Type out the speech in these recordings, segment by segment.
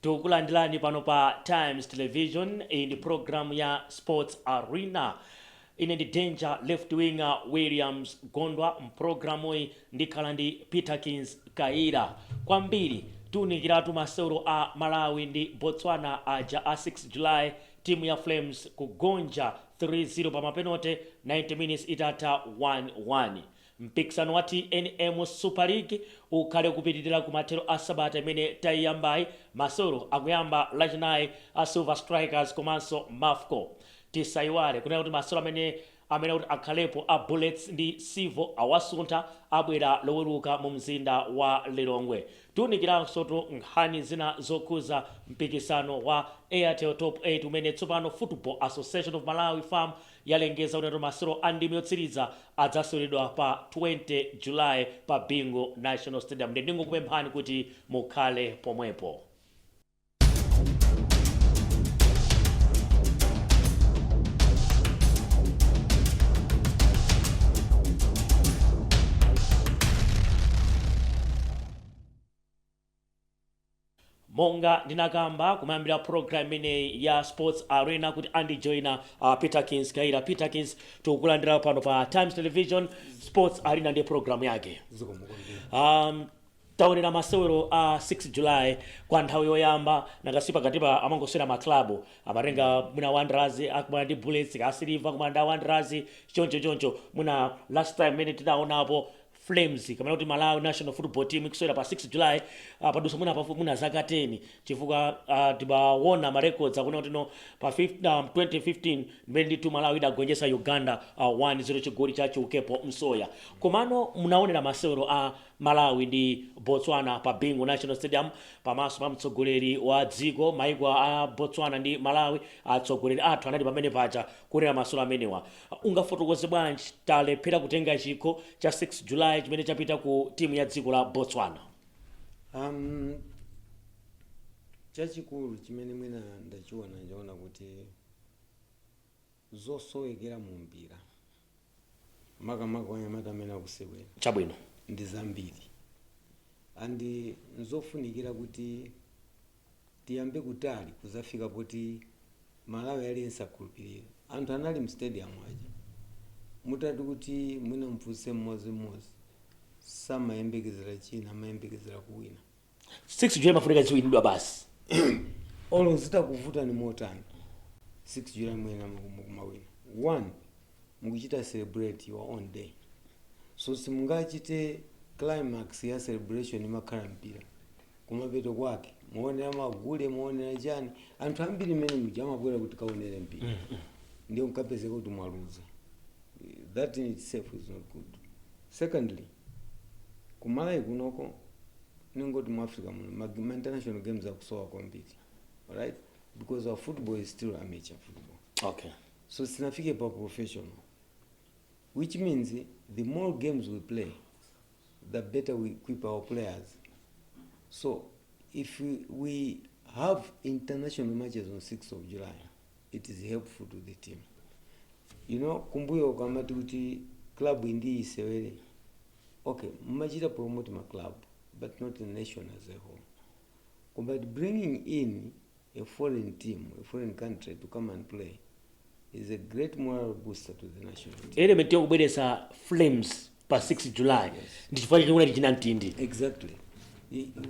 Tukulandilani pano pa Times Television in program ya Sports Arena. Ine ndi danger left winger Williams Gondwa mprogramu ndikhala ndi Peterkins Kaira. Kwambiri tunikiratu masewero a Malawi ndi Botswana aja a 6 July timu ya Flames kugonja 3-0 pa mapenote 90 minutes itata 1-1. Mpikisano wa TNM Super League ukhale kupitirira kumathero a sabata imene tayiyambayi. Masewero akuyamba lachinayi a Silver Strikers komanso Mafco. Tisayiwale kunena kuti masewero amene kuti akhalepo a Bullets ndi Sivo awasuntha abwera loweruka mu mzinda wa Lilongwe. Tunikiranso nkhani zina zokhuza mpikisano wa Airtel Top 8 umene tsopano Football Association of Malawi FAM yalengeza kuti masewero a ndime yotsiriza adzaseweredwa pa 20 July pa Bingu National Stadium. Ndingokupemphani kuti mukhale pomwepo. Monga ndinakamba kumayambira program imeneyi ya Sports Arena kuti andijoyina Peterkins Kaira. Peterkins tukulandira pano pa Times Television Sports Arena ndi program yake. Taonera masewero a 6 July kwa nthawi yoyamba nakasipa katipa amangosera maklabu amarenga muna Wanderers akumana ndi Bullets ka Silver kumana ndi Wanderers choncho muna last time mene tidaonapo Flames kamene kuti Malawi National Football Team ikusewera pa 6 July padusa muna zaka 10 chifukwa tibaona ma records akuna kuti no pa 2015 mmene ndi Malawi idagonjesa Uganda 1-0 chigoli cha Chiukepo Msoya. Komano munaonera masewero a Malawi ndi Botswana pa Bingu National Stadium pamaso pa mtsogoleri wa dziko maiko a Botswana ndi Malawi atsogoleri athu anali pamene paja kunena masewero amenewa. Ungafotokoze bwanji talephera kutenga chikho cha 6 July chimene chapita ku timu ya dziko la Botswana? Chachikulu chimene mwina ndachiona kuti zosowekera mu mpira makamaka wanyamata amene akusewera chabwino ndi zambiri andi nzofunikira kuti tiyambe kutali kuzafika poti Malawi aliyense akhulupirira. Anthu anali mu stadium aja mutati kuti mwina mfunse mmodzi samayembekezera china amayembekezera kuwina. 6 July mafunika ziwinidwa basi olo zitakuvuta ni motani 6 July mwina mawina 1 mukuchita celebrate your own day, so simungachite climax ya celebration imakhala mpira kumapeto kwake muonera magule muonera chani anthu ambiri mmene mujamabwera kuti kaonere mpira ndio mkapezeka kuti mwaluza. That in itself is not good. Secondly, kumalawi kunoko ningoti mu Africa muno international games akusowa kwambiri, alright, because our football is still amateur football. Okay, so sinafike pa professional, which means the more games we play the better we equip our players. So if we have international matches on 6th of July, it is helpful to the team. You know, kumbuyo kamati kuti club indi isewere, okay, mumachita promote my club but not the nation as a whole. But bringing in a foreign team, a foreign country to come and play is a great moral booster to the national team. Element yokubweresa Flames pa 6 July ndi chifukwa chikuona china mtindi. Exactly.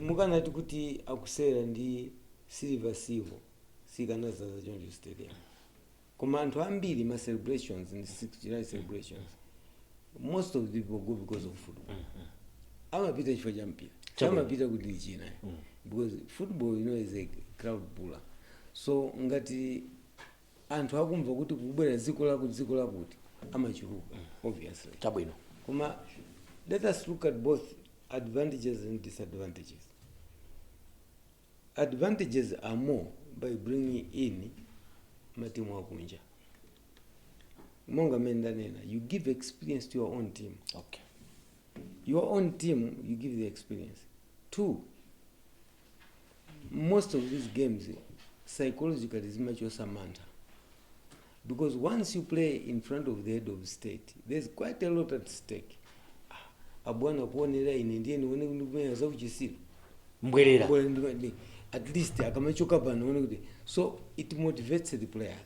Mukanati kuti akusera ndi Silver Sivo sikanaza za John Stadium. Koma anthu ambiri ma celebrations in 6 July celebrations, most of the people go because of football. Amapita chifukwa cha mpira, amapita kuti china, because football, you know, is a crowd puller. So ngati anthu akumva kuti kubwera dziko lakuti amachuluka, obviously. Chabwino. Koma let us look at both advantages and disadvantages. Advantages are more by bringing in matimu akunja. Monga mendanena, you give experience to your own team. Okay. Your own team, you give the experience. 2, most of these games psychologically is much Samantha. Because once you play in front of the head of state, there's quite a lot at stake. Abwana kuonera ine ndiye nione za kuchisira. Mbwerera. at least akamachoka pano kuti so it motivates the players,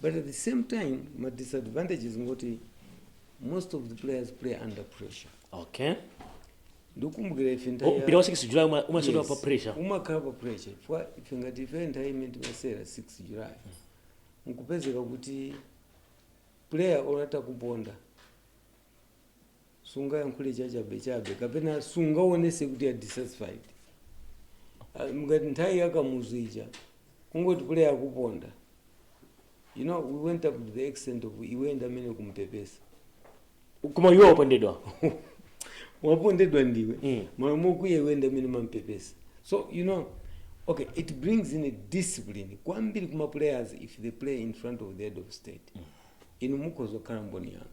but at the same time my disadvantage is ngoti most of the players play under pressure. Okay. Ndokumbukira ife mpira wa 6 July umasodwa pa pressure. Umakhala pa pressure. Kwa ife ngati ife nthawi masera 6 July. Nkupezeka kuti player orata kuponda. Sunga yankhule chabe kapena sunga onese kuti ya dissatisfied. Ngati nthawi yakamuzija kungoti player kuponda. You know, we went up to the extent of iwenda amene kumpepesa. Kuma iwe wapondedwa. Wapondedwa ndiwe. Malamu kuye wenda amene mampepesa. So you know, okay, it brings in a discipline. Kwambiri kuma players if they play in front of the head of state. Inu mukozo karamboni yanga.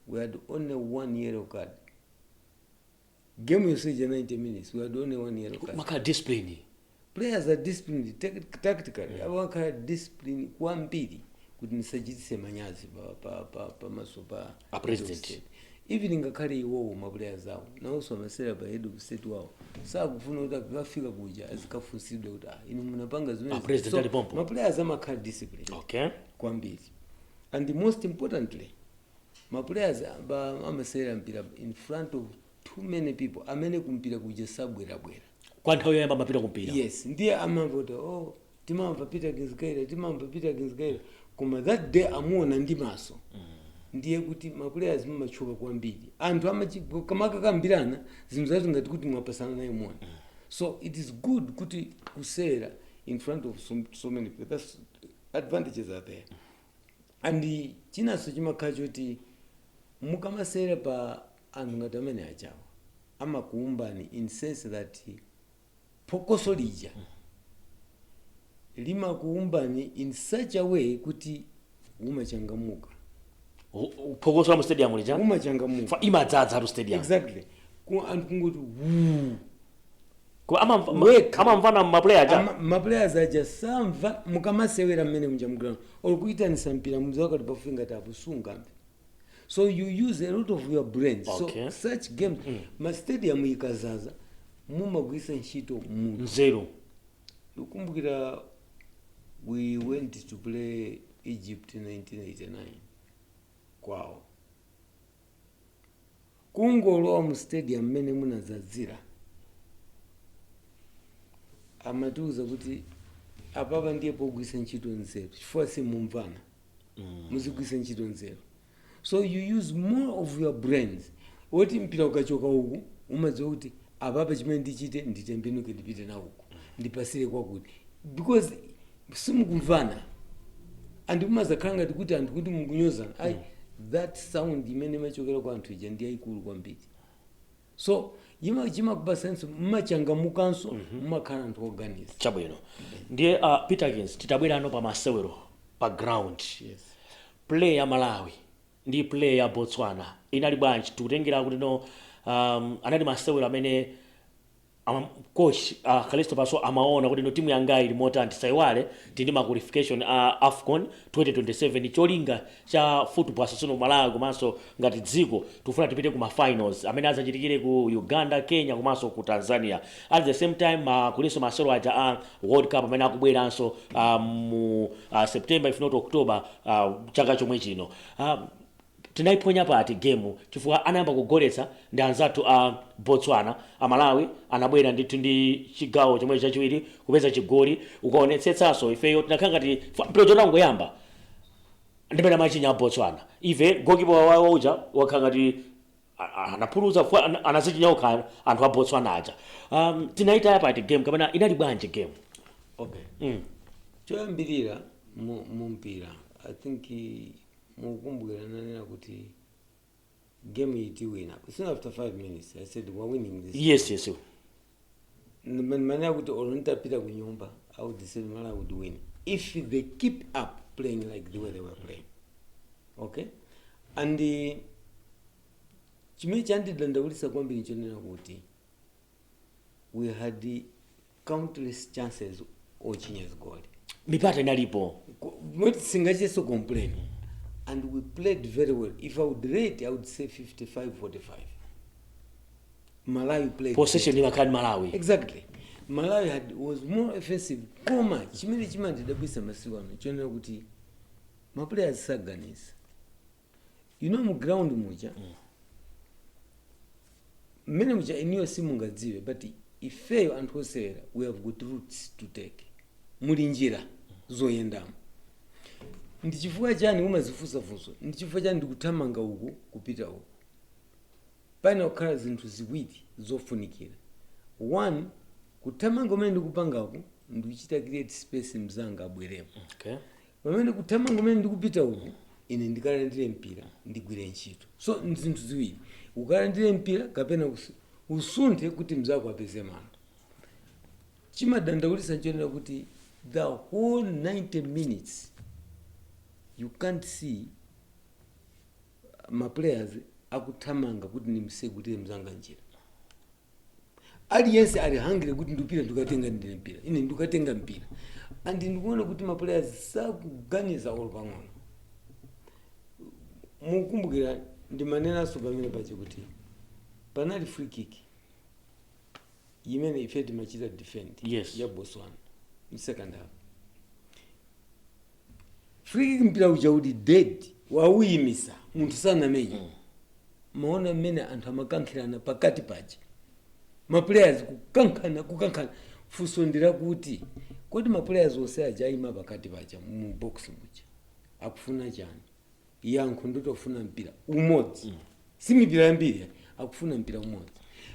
We had only 1 yellow card. Game usage 90 minutes. We had only 1 yellow card. Maka discipline. Players are disciplined tactically. Awakhala discipline kwambiri kuti nisachitise manyazi pa masopa a president. Even ngakhale iwowo ma players awo nawonso amasera pa head of state wawo sakufuna kuti akafika kuja azikafunsidwe kuti inu munapanga zimene so ma players amakhala discipline. Okay. Kwambiri. And most importantly, my players amasera mpira in front of too many people amene kumpira kuja sabwera. Kwa nthawi yoyamba mapita kumpira. Yes, ndiye amavota timamva Peterkins Kaira koma that day amuona ndi maso. Ndiye kuti ma players machuka kwambiri. Anthu kamaka kambirana zimzati ngati kuti mwapasana naye muone. So it is good kuti kusera in front of so many people. That's advantages are there. And chinaso chimakhala choti mukamasera pa anthu ngati amene achawa amakuumbani in sense that phokoso lija limakuumbani in such a way kuti umachangamuka. Phokoso la mu stadium lija Umachangamuka. Imadzaza mu stadium. Exactly. Anthu kungoti amamvana maplayer aja. Maplayers aja samva mukamasewera mmene mujamugirana olikuitanisa mpira muzakati pafuinga tapusunga. So you use a lot of your brains. Okay. So such games ma stadium ikazaza mumagwisa ntchito munthu. Nzeru. Ukumbukira we went to play Egypt in 1989 kwawo. Kungolowa mu stadium mmene munazazira. Amatuza kuti apapa ndiye pogwisa ntchito nzeru. Chifukwa simumvana. Muzigwisa ntchito nzeru. So you use more of your brains. Woti mpira ukachoka uku umadziwa kuti apapa chimene ndichite nditembenuke ndipite na uku. Ndipasire kwakuti. Because simukumvana. And umazakhala ngati kuti anthu kuti mukunyozana. That sound imene machokera kwa anthu ija ndiye ikulu kwambiri. So chima kubasenso mmachangamukanso mmakhala anthu organize. Chabwino. Ndiye Peterkins titabwera ano pa masewero pa ground. Yes. Play ya Malawi ndi play ya Botswana inali bwanji tikutengera kuti no anali masewero amene coach Kalisto Paso amaona kuti no timu yanga ili mota antisaiwale tindi ma qualification AFCON 2027 cholinga cha football association Malawi komanso ngati dziko tufuna tipite ku ma finals amene azachitikire ku Uganda, Kenya komanso ku Tanzania. At the same time kuliso masewero aja World Cup amene akubweranso mu September if not October chaka chomwe chino. Tinaiponya pati game chifukwa anayamba kugoletsa ndi anzathu Botswana, Malawi anabwera ndithu ndi chigawo chomwe chachiwiri kupeza chigoli ukaonetsetsanso ifeyo tinakhala ngati mpira unangoyamba ndipena machinya Botswana ife goalkeeper wawo uja wakhala ngati anaphuluza anazichinya anthu a Botswana aja. Tinaitaya pati game kapena inali bwanji game. Okay. Choyambirira mu mpira I think mukumbukira nanena kuti game iti wina. Soon after 5 minutes I said we're winning this. Yes. Manena kuti olonitapita ku nyumba I would say Malawi would win if they keep up playing like the way they were playing. Okay? And chimene chandidandaulitsa kwambiri nchonena kuti we had countless chances ochinya's goal. Mipata inalipo. Singacheso complain. And we played very well. If I would rate, I would say 55-45. Malawi played. Possession ni makani Malawi. Exactly. Malawi was more offensive koma chimene chimandidabwisa masiku ano chionera kuti ma players saganisa mu ground mucha mmene mucha iniyo simungadziwe but ifeyo anthu osewera we have got routes to take muli njira zoyendamo ndi chifukwa chani umazifunsafunso ndi chifukwa chani ndikuthamanga uku kupita uku paina kukhala zinthu ziwiri zofunikira one kuthamanga umene ndikupanga uku ndikuchita create space mzanga abwerepo pamene kuthamanga umene ndikupita uku ine ndikalandire mpira ndigwire ntchito so zinthu ziwiri ukalandire mpira kapena usunthe kuti mzako apeze malo chimadandaulisa nchonera kuti the whole 90 minutes you can't see ma players akuthamanga kuti nimsegutire mzanga njira aliyense ali hungry kuti ndipita ndikatenga ndine mpira ine ndikatenga mpira and ndikuona kuti ma players sakuganiza all pang'ono mukumbukira ndimanenaso pamene pache kuti panali free kick imene ife timachita defend ya Botswana in second half free kick mpira uja uli dead wauyimisa munthu sanamenye maona mmene anthu amakankhirana pakati pache ma players kukankhana funso ndira kuti kodi ma players onse ajaima pakati pacha mu box mucha akufuna chani yankho ndotofuna mpira umodzi si mipira yambiri akufuna mpira umodzi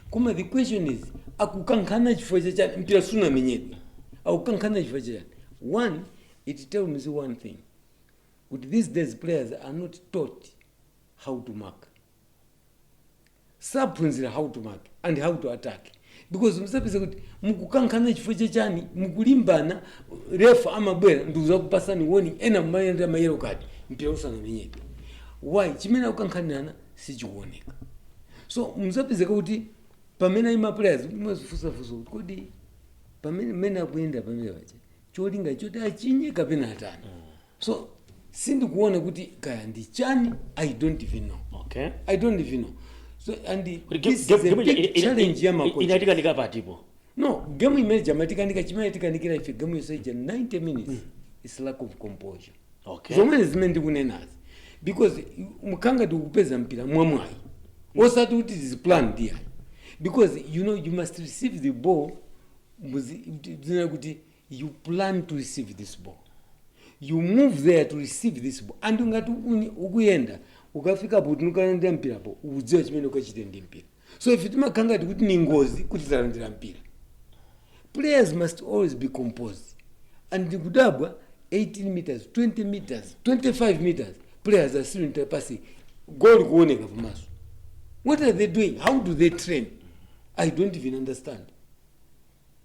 koma the question is akukankhana chifukwa chani mpira sunamenyedwa akukankhana chifukwa chani one it tells me one thing with these days players are not taught how to mark saphunzira how to mark and how to attack because msapeza kuti mukukankhana chifukwa chani mukulimbana refa amabwera nduza kupasani woni ena mayenda mayero kadi mpira usanamenyedwa why chimene akukankhanana sichikuoneka so msapeza kuti pamene ima players mwazifusa kuti kodi pamene mena akuyenda pamene pacha cholinga choti achinye kapena atani so sindikuona kuti kaya ndi chani I don't even know I don't even know so and this is a big challenge ya makocha inatikanika patipo no game imene jamatikanika chimene tikanikira ife game yoseja 90 minutes is lack of composure zomwe zimene ndikunenazi because mukanga tikupeza mpira mwamwayi osati kuti is planned here because you must receive the ball kuti you plan to receive this ball you move there to receive this ball and ungati ukuyenda ukafika kuti nukalandira mpira po udziwa chimene ukachite ndi mpira so if timakanga kuti ni ngozi kuti talandira mpira players must always be composed and ndikudabwa 18 meters 20 meters 25 meters players are still interpassing goal kuoneka pamaso what are they doing how do they train I don't even understand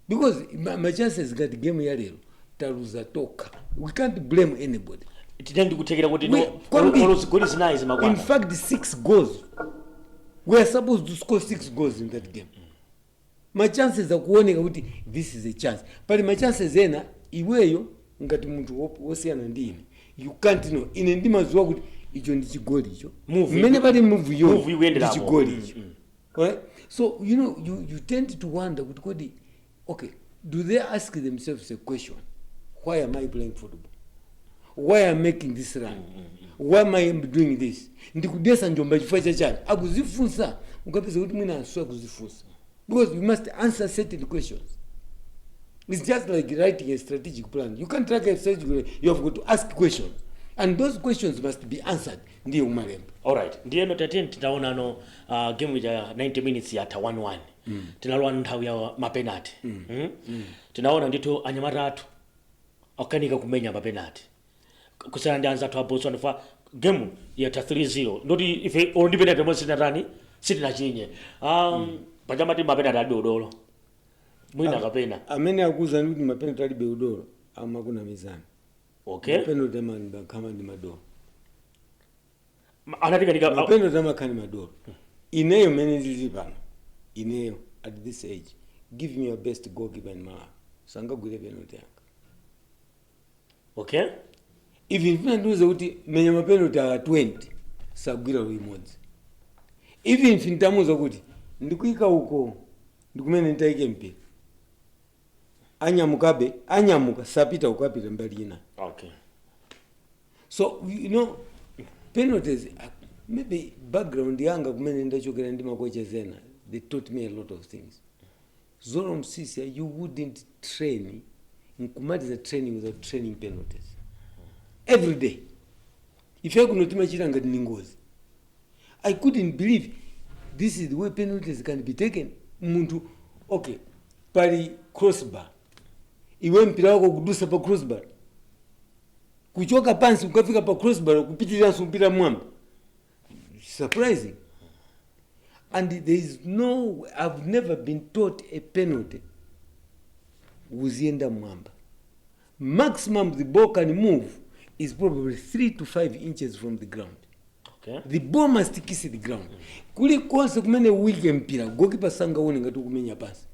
because my chances got game ya lero taluza toka we can't blame anybody titendi kutekera kuti no goals zinayi makwana in fact 6 goals we are supposed to score 6 goals in that game my chances akuoneka kuti this is a chance but my chances ena iweyo ngati munthu wosiyana ndine you can't know ine ndimaziwa kuti icho ndi chigoli icho mmene pali move yo ndi chigoli icho right so you tend to wonder kuti kodi okay do they ask themselves a question why am I playing football why am I making this run why am I doing this ndikudesa njomba chifukwa chani akuzifunsa ukapeza kuti mwina aswa kuzifunsa because you must answer certain questions. It's just like writing a strategic plan. You can't write a strategic plan. You have got to ask questions, and those questions must be answered. Ndiyo umalemba. All right. Ndiye no 13 titaona no game ya 90 minutes ya 1-1. Tinalwa nthawi ya mapenalty. Tinaona ndito anyamaratu akanika kumenya mapenalty. Kusana ndianza to Botswana for game ya 3-0. Ndoti ife ondi penalty mo sinatani sitinachinye. Pajamati mapenalty adodolo. Mwina kapena amene akuza kuti mapenalty ali beudolo amakuna mizani. Okay. Mapenalty kama ndi madolo. Anatika mapenalty amakani madolo. Ineyo mene ndili pano. Ineyo at this age give me your best goalkeeper in Malawi. Sangagwire penalty yanga. Okay. Even if nduze kuti menya mapenalty a 20 sagwira limodzi. Even if ntamuza kuti ndikuika uko ndikumene nitaike mpira. anyamuka sapita ukapita mbali ina. Okay. So you know penalties maybe background yanga kumene ndachokera ndi makocha zena, they taught me a lot of things. Zoro Msisia, you wouldn't train nkumaliza training without training penalties every day. If I could not imagine ngati ningozi, I couldn't believe this is the way penalties can be taken. Muntu okay pali crossbar, iwe mpira wako kudusa pa crossbar, kuchoka pansi ukafika pa crossbar kupitirira mpira mwamba, surprising. And there is no, I've never been taught a penalty uzienda mwamba. Maximum the ball can move is probably 3 to 5 inches from the ground. Okay. The ball must kiss the ground. Kuli konse kumene wike mpira goalkeeper sanga one ngati kumenya pasi.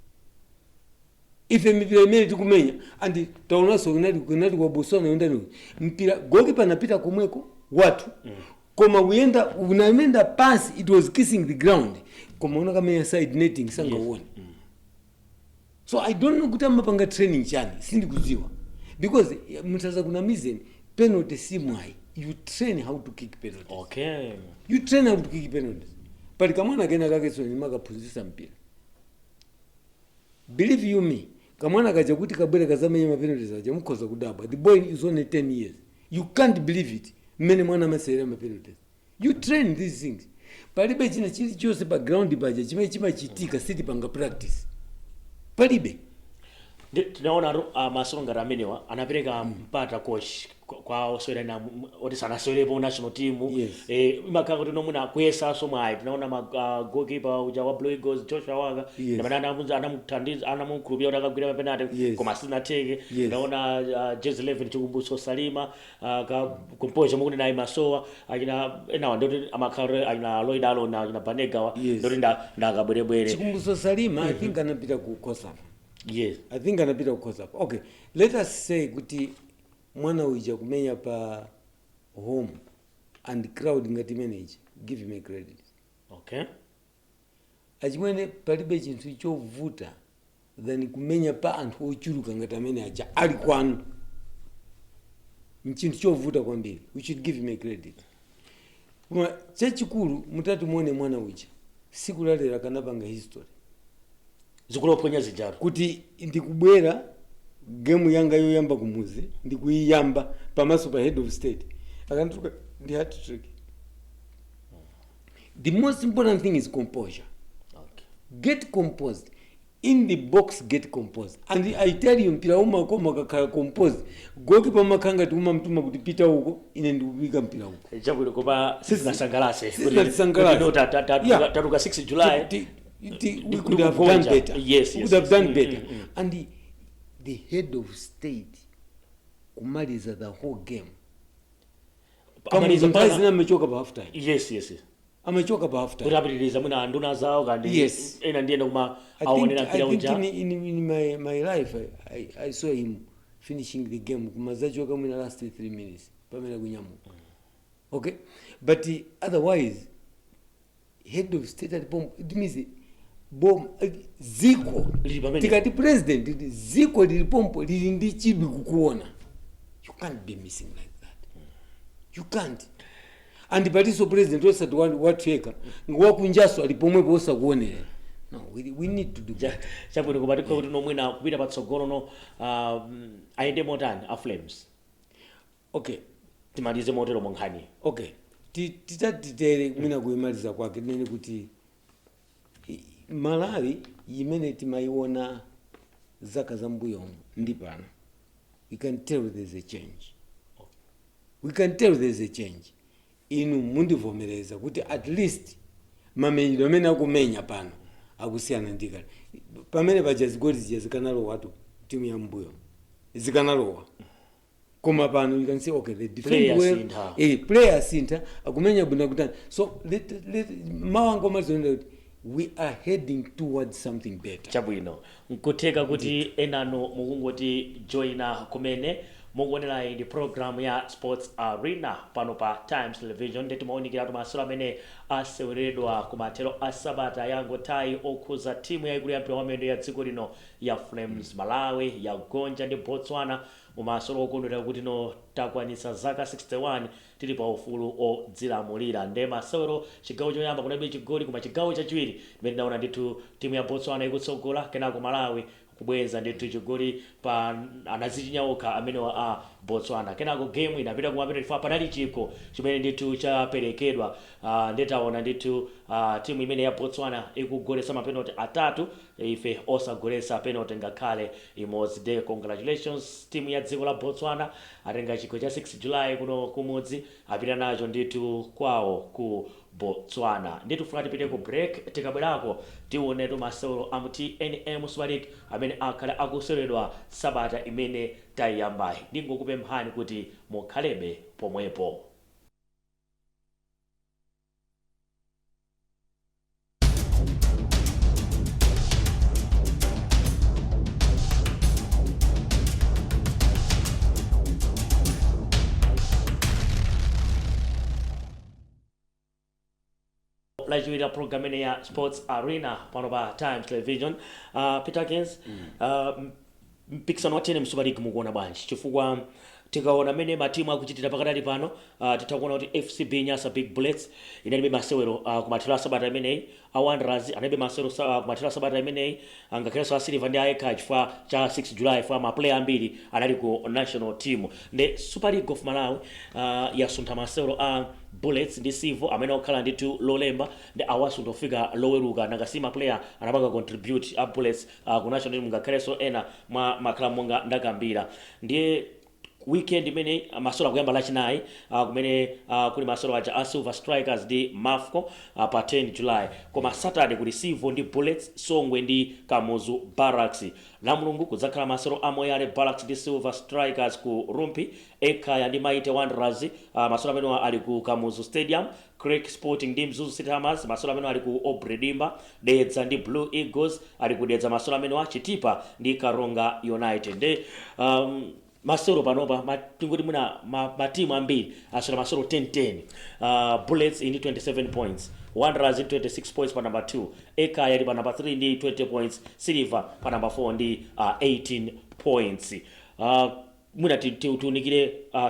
Ife mpira imene tikumenya and taonaso kunati kwa Botswana yondani mpira goalkeeper anapita komweko watu koma unamenda pass, it was kissing the ground, koma unakamenya side netting sanga one. So I don't know kuti amapanga training chani, sindikuziwa, because mutaza kuna mizeni penalty si mwai, you train how to kick penalties. Okay. You train how to kick penalties. But kamwana kena kake so nimakaphunzitsa mpira. Believe you me, kamwana kaja kuti kabwera kazamenya ma penalties aja mukhoza kudabwa. The boy is only 10 years. You can't believe it. Many mwana masewero ma penalties. You train these things. Palibe china chili chose pa ground baja chimene chimachitika siti panga practice. Palibe. Tunaona masonga ramenewa anapereka mpata coach kwa oswera na otisana solepo national team. Yes. Makanga tunomuna kwesa somai tunaona goalkeeper uja wa Blue Eagles Joshua Waga na banana anamuthandiza anamukurubia akagwira penalty koma sina teke. Tunaona Jazz 11 chikumbuso Salima ka composure mukuni na Masowa akina ena ndio amakare akina Lloyd Alon na akina Banegawa ndio ndakabwerebwere. Chikumbuso Salima I think anapita kukosa. Yes. I think anapita kukosa. Okay. Let us say kuti mwana uja kumenya pa home and crowd ngati manage, give him a credit. Okay. Achimwene palibe chinthu chovuta than kumenya pa anthu ochuluka ngati amene aja ali kwanu. Nchinthu chovuta kwambiri. We should give him a credit. Kuma chachikulu mutatu muone mwana uja siku lalera kanapanga history. Zikuloponya zijaro. Kuti ndikubwera game yanga yoyamba kumuzi ndikuyiyamba pamaso pa head of state akantuka ndi hat trick. The most important thing is composure. Okay. Get composed in the box, get composed, and I tell you mpira uma koma kakhala composed goalkeeper makanga tuma mtuma kuti pita huko ine ndikubika mpira huko chabulo kopa sisi sangalase tatuka 6 July we could have done better. Yes. We could have done better. And the head of state kumaliza the whole game. Amechoka pa half time. Yes. Amechoka pa half time. Kurabiliza muna nduna zao kandi ena ndiye kuma aonera mpira uja. In my life I saw him finishing the game kumazachoka muna last 3 minutes pamela kunyamu. Okay? But otherwise head of state at bomb, it means ziko tikati president ziko lilipompo lilindi chibi kukuona. You can't be missing like that. You can't. And partiso president osati watweka ngwakunjaso alipomwepo osa kuonera. No, we need to do that. Chabulo kubatiko kuti nomwina kupita patsogolo no aende motani a Flames. Okay. Timalize motero monkhani. Okay. Titatitere mwina kuimaliza kwake nene kuti Malawi imene timaiona zaka za mbuyo ndi pano. We can tell there's a change. We can tell there's a change. Inu mundivomereza kuti at least mamenyero amene akumenya pano akusiyana ndikali. Pamene paja zigoli zikanalowa tu timu ya mbuyo. Zikanalowa. Koma pano you can say okay the defend well player center akumenya buna kutana. So let mawango mazonda we are heading towards something better. Chabwino nkuteka kuti enano mukungoti joina kumene mukuonera ndi program ya Sports Arena pano pa Times Television ndeti maunikira masewero amene aseweredwa kumathero a sabata yangotayi okhuza timu yaikulu ya mpira wamiyendo ya dziko lino ya Flames Malawi ya Gonja ndi Botswana mumasewero okondwera kuti no takwanitsa zaka 61 tili pa ufulu odzilamulira nde masewero chigawo choyamba kunalibe chigoli koma chigawo chachiwiri imene ndaona ndithu timu ya Botswana ikutsogola kenako Malawi kubweza ndithu chigoli pa anazichinyauka amene wa Botswana kenako game inapita kumapita ifa panali chikho chimene ndithu chaperekedwa ndetaona ndithu timu imene ya Botswana ikugolesa mapenalty atatu ife osagolesa penalty ngakhale imodzi de congratulations timu ya dziko la Botswana atenga chikho cha 6 July kuno kumudzi apita nacho ndithu kwawo ku Botswana ndithu funa tipite ku break tikabwerako tionetu masewero a TNM Super League amene akhala akuseweredwa sabata imene tayiyambayi ndingokupemphani kuti mukhalebe pomwepo. Lachiwira program ine ya Sports Arena pano pa Times Television. Peterkins, mpikisano wa TNM Super League mukuona bwanji chifukwa tikaona mene matimu akuchitira pakatali pano titakuona kuti FCB Nyasa Big Bullets inalibe masewero kumathero sabata imeneyi Wanderers analibe masewero kumathero sabata imeneyi ngakhalenso a Silver ndi aekha chifukwa cha 6 July fa ma player ambiri anali ku national team nde Super League of Malawi yasuntha masewero a Bullets ndi Silver amene okhala ndithu lolemba ndi awasuntha kufika loweruka nakasima player anapanga contribute a Bullets ku national team ngakhalenso ena mwa makhala monga ndakambira ndiye weekend imene masewero akuyamba lachinayi kumene kuli masewero aja a Silver Strikers ndi Mafco pa 10 July koma Saturday kuli Silver ndi Bullets Songwe ndi Kamuzu Barracks la Mulungu kudzakhala masewero a Moyale Barracks ndi Silver Strikers ku Rumpi Ekhaya ndi Maite Wanderers masewero amene ali ku Kamuzu Stadium Creek Sporting ndi Mzuzu City Hammers masewero amene ali ku Obredimba Dedza ndi Blue Eagles ali ku Dedza masewero amene wa Chitipa ndi Karonga United ndi masewero panopa matingoti muna matimu ambiri aswera masewero 10-10 Bullets ndi 27 points Wanderers ndi 26 points pa number 2 Ekhaya ali pa number 3 ndi 20 points Silver pa number 4 ndi 18 points muna tiunikire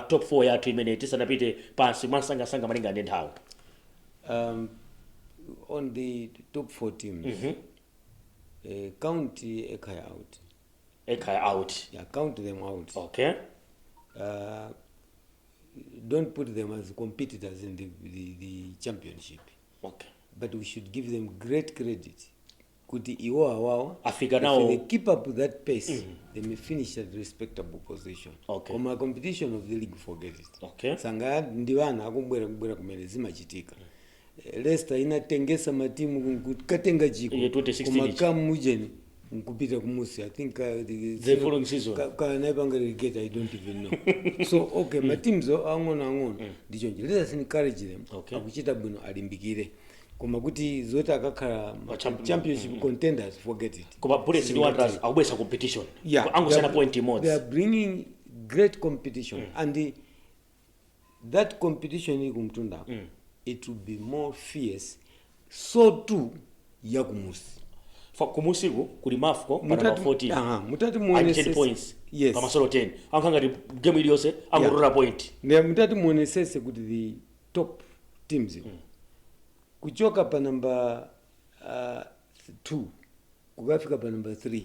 top 4 yathu imene tisanapite pansi mwasangasanga malinga ndi nthawi. On the top 4 teams count Ekhaya out. Ekhaya out. Yeah, count them out. Okay. Don't put them as competitors in the championship. Okay. But we should give them great credit. Kuti iwo awawa, Africa now. If they keep up with that pace, they may finish at respectable position. Okay. Koma competition of the league, forget it. Okay. Sanga ndiwana akumbwera kumene zimachitika. Leicester inatengesa matimu kukatenga jiko. Koma kamujeni nkupita kumusi. I think the following season naipanga relegate, I don't even know. So okay, my teams angono ndichonje. Let us encourage them. Okay. Akuchita bwino alimbikire. Koma kuti zota akakhala championship contenders, forget it. Koma Bullets ndi Wanderers akubwesa competition. Yeah, angosana point imodzi. They are bringing great competition and that competition ikumtunda it will be more fierce. So too yakumusi. For kumusiku kuli Mafco pa number 14. Mutati muonesese 10 points. Yes. Pa masolo 10. Ankanga di game iliyonse angorora point. Ne mutati muonesese kuti the top teams kuchoka pa number 2 kukafika pa number 3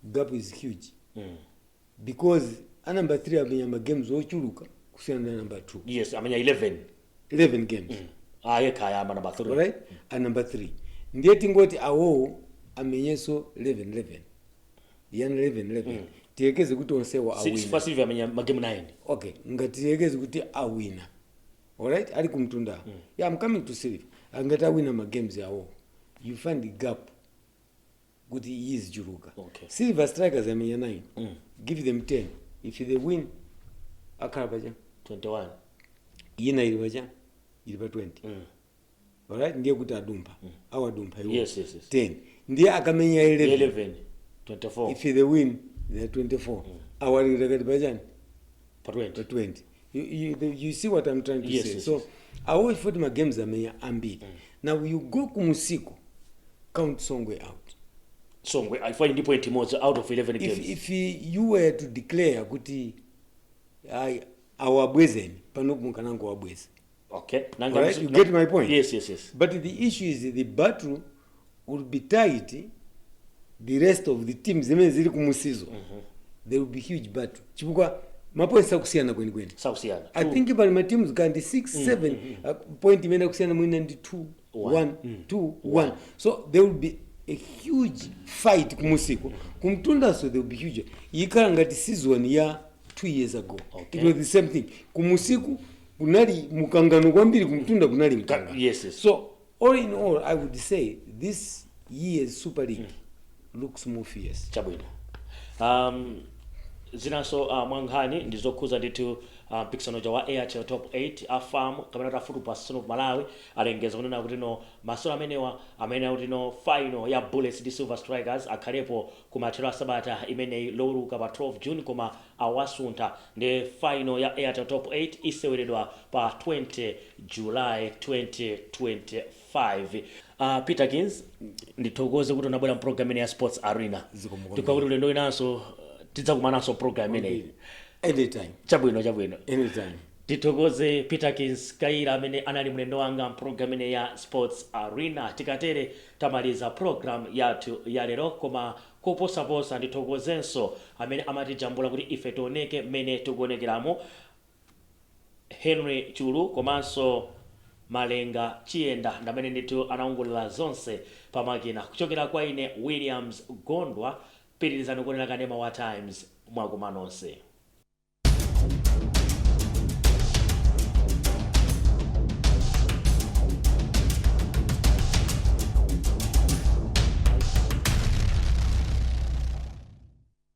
gap is huge. Because a number 3 amenya games ochuluka kusiyana na number 2. Yes, amenya 11 games. Ekhaya ama number 3. Right? A number 3. Ndiye tingoti awo amenyeso 11. Yana 11. Tiyekeze kuti onsewa awina. Silver amenya game 9. Okay, ngati tiyekeze kuti awina. Alright, ali kumtunda. Yeah, I'm coming to Silver. Angata wina ma games yawo. You find the gap. Kuti he is Juruka. Okay. Silver Strikers amenya 9. Give them 10. If they win, akhala baja 21. Yina ilibaja 20. Alright, ndiye kuti adumpa. Awadumpa iwo. Yes. 10. Ndiye akamenya 11. 24. If they win, they are 24. awalira kati pachani pa 20 20 you see what I'm trying to Yes, say. yes, So yes. away for my games ambiri. Now you go kumusiko, count Songwe out. Songwe I find the point imodzi out of 11 games. If you were to declare kuti awabwezeni panopo mukanango wabweza. Okay. Alright, you get my point? Yes. But the issue is the battle will be tight. The rest of the teams ziri kumusizo. There will be huge battle. Chipukwa mapoints akusiyana kweni. Sakusiyana. I think my teams can 6-7 point imenda kusiyana mwina ndi 2-1. So there will be a huge fight kumusiko. Kumtunda so there will be huge. Yikala ngati season ya 2 years ago. Okay. It was the same thing. Kumusiku kunali mukangano kwambiri, kumtunda kunali mkangano. Yes. So all in all, I would say this year's Super League looks more fierce. Chabwino. Zinaso mwanghani ndizokhuza nditu mpikisano wa Airtel Top 8 afamu kamene tafutu pasino Malawi alengeza kunena kuti no masewero amenewa amene kuti no final ya Bullets ndi Silver Strikers akhalepo kumathero asabata imene loweruka pa 12 June koma awasuntha ndi final ya Airtel Top 8 iseweredwa pa 20 July 2025. Peterkins ndithokoze kuti unabwera program ya Sports Arena. Tikakuti ulendo inanso tidzakumanaso program ineyi. Anytime. Chabwino. Anytime. Tithokoze Peterkins Kaira amene anali mlendo wanga program ine ya Sports Arena. Tikatere tamaliza program yathu ya lero koma koposaposa ndithokozenso amene amatijambula kuti ife tioneke mmene tikuonekeramo. Henry Chulu komanso Malenga Chienda ndamene nditu anaongolera zonse pamakina kuchokera kwa ine Williams Gondwa. Pitirizani kuonera kanema wa Times mwakumanonse.